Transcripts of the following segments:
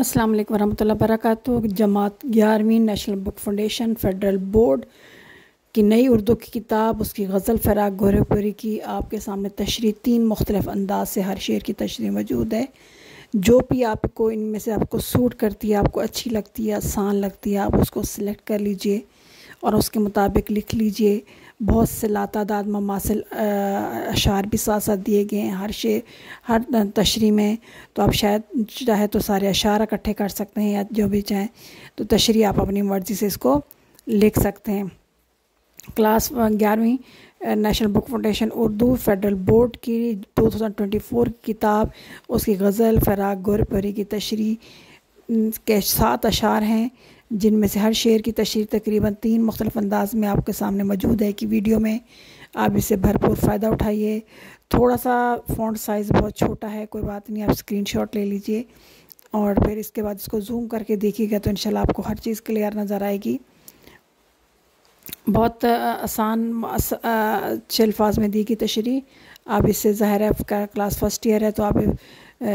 अस्सलाम वालेकुम वरहमतुल्लाहि वबरकातुहू। जमात 11वीं national book foundation federal board की नई उर्दू की किताब उसकी गज़ल फ़राग गोरखपुरी की आपके सामने तशरीह 3 मुख्तलिफ़ अंदाज से हर शेर की तशरीह मौजूद है। जो भी आपको इनमें से आपको सूट करती है, आपको अच्छी लगती है, आसान लगती है, आप उसको सिलेक्ट कर लीजिए और उसके मुताबिक लिख लीजिए। बहुत से लातादाद ममासिल अशार भी साथ साथ दिए गए हैं हर तशरीह में। तो आप शायद चाहे तो सारे अशार इकट्ठे कर सकते हैं या जो भी चाहें तो तशरीह आप अपनी मर्ज़ी से इसको लिख सकते हैं। क्लास 11वीं national book foundation Urdu federal board की 2024 की किताब उसकी गज़ल फ़राग गोरखपुरी की तशरीह के 7 अशार हैं, जिनमें से हर शेर की तशरीह तकरीबन 3 मुख्तलिफ़ अंदाज में आपके सामने मौजूद है कि वीडियो में आप इससे भरपूर फ़ायदा उठाइए। थोड़ा सा फ़ॉन्ट साइज़ बहुत छोटा है, कोई बात नहीं, आप स्क्रीनशॉट ले लीजिए और फिर इसके बाद इसको जूम करके देखिएगा तो इंशाल्लाह आपको हर चीज़ क्लियर नज़र आएगी। बहुत आसान अच्छे अल्फाज में दी गई तशरीह। आप इससे ज़ाहिर है क्लास फर्स्ट ईयर है तो आप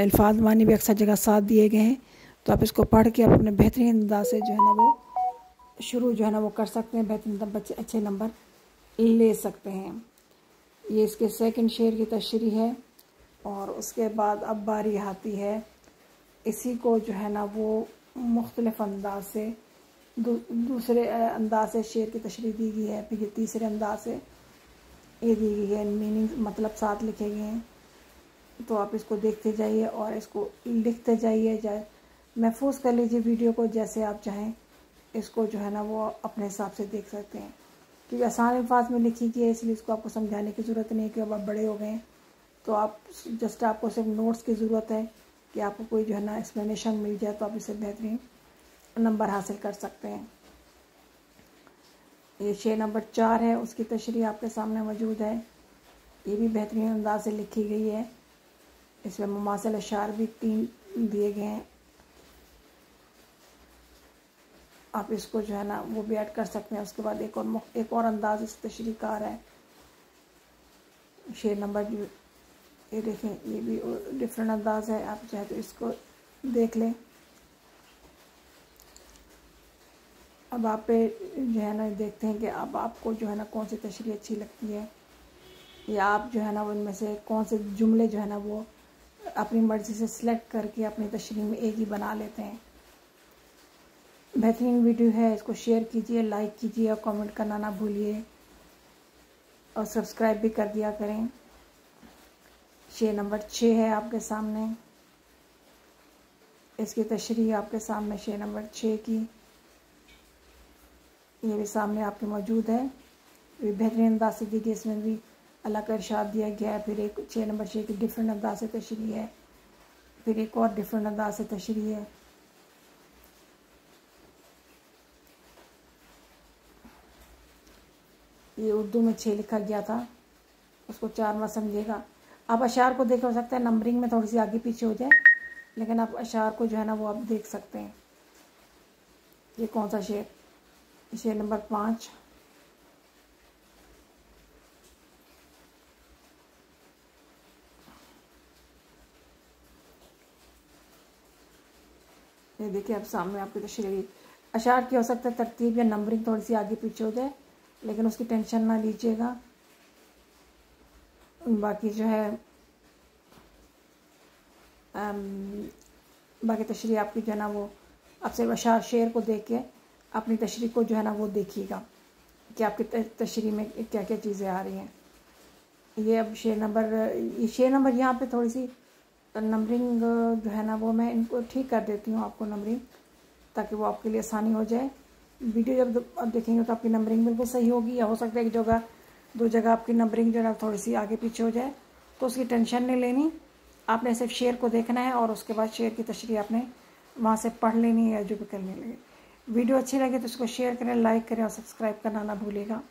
अल्फाज मानी भी अक्सर जगह साथ दिए गए हैं, तो आप इसको पढ़ के आप अपने बेहतरीन अंदाज से जो है ना वो शुरू जो है ना वो कर सकते हैं, बेहतरीन बच्चे अच्छे नंबर ले सकते हैं। ये इसके सेकंड शेर की तशरीह है और उसके बाद अब बारी आती है इसी को जो है ना वो मुख्तलिफ़ अंदाज से दूसरे अंदाज से शेर की तशरीह दी गई है। फिर ये तीसरे अंदाज से ये दी गई है, मीनिंग मतलब साथ लिखे गए हैं। तो आप इसको देखते जाइए और इसको लिखते जाइए, महफूज कर लीजिए वीडियो को जैसे आप चाहें। इसको जो है ना वो अपने हिसाब से देख सकते हैं क्योंकि आसान अल्फाज में लिखी गई है, इसलिए इसको आपको समझाने की ज़रूरत नहीं है कि अब आप बड़े हो गए हैं तो आप जस्ट आपको सिर्फ नोट्स की ज़रूरत है कि आपको कोई जो है ना एक्सप्लेनेशन मिल जाए तो आप इसे बेहतरीन नंबर हासिल कर सकते हैं। ये शेर नंबर 4 है, उसकी तशरीह आपके सामने मौजूद है। ये भी बेहतरीन अंदाज से लिखी गई है। इसमें मुमासिल अशार भी 3 दिए गए हैं। आप इसको जो है ना वो भी ऐड कर सकते हैं। उसके बाद एक और अंदाज इस तशरीह का आ रहा है। शेर नंबर ये देखें, ये भी डिफरेंट अंदाज है, आप चाहे तो इसको देख लें। अब आप पे जो है ना देखते हैं कि अब आपको जो है ना कौन सी तशरीह अच्छी लगती है या आप जो है ना उनमें से कौन से जुमले जो है ना वो अपनी मर्ज़ी से सिलेक्ट करके अपनी तशरीह में एक ही बना लेते हैं। बेहतरीन वीडियो है, इसको शेयर कीजिए, लाइक कीजिए और कमेंट करना ना भूलिए और सब्सक्राइब भी कर दिया करें। शेर नंबर 6 है आपके सामने, इसकी तशरीह आपके सामने शेर नंबर 6 की ये भी सामने आपके मौजूद है। ये बेहतरीन अंदाज से दी गई, इसमें भी अल्लाह का इरशाद दिया गया है। फिर एक शेर नंबर 6 की डिफरेंट अंदाज से तशरीह है, फिर एक और डिफरेंट अंदाज से तशरीह है। ये उर्दू में 6 लिखा गया था, उसको 4 मत समझिएगा। आप अशार को देख, हो सकता है नंबरिंग में थोड़ी सी आगे पीछे हो जाए, लेकिन आप अशार को जो है ना वो आप देख सकते हैं। ये कौन सा शेर? शेर नंबर 5। ये देखिए अब सामने आपकी तशरीह। अशार की हो सकता है तरतीब या नंबरिंग थोड़ी सी आगे पीछे हो जाए, लेकिन उसकी टेंशन ना लीजिएगा। बाकी जो है बाकी तशरीह आपकी जो है ना वो आप सिर्फ अशार शेर को देख के अपनी तशरीह को जो है ना वो देखिएगा कि आपकी तशरीह में क्या क्या चीज़ें आ रही हैं। ये अब शेर नंबर यहाँ पे थोड़ी सी नंबरिंग जो है ना वो मैं इनको ठीक कर देती हूँ आपको नंबरिंग, ताकि वो आपके लिए आसानी हो जाए। वीडियो जब आप देखेंगे तो आपकी नंबरिंग बिल्कुल सही होगी, या हो सकता है एक जगह 2 जगह आपकी नंबरिंग जो है ना थोड़ी सी आगे पीछे हो जाए, तो उसकी टेंशन नहीं लेनी। आपने सिर्फ शेर को देखना है और उसके बाद शेर की तशरीह आपने वहाँ से पढ़ लेनी है या जो भी करने लगे। वीडियो अच्छी लगे तो उसको शेयर करें, लाइक करें और सब्सक्राइब करना ना भूलिएगा।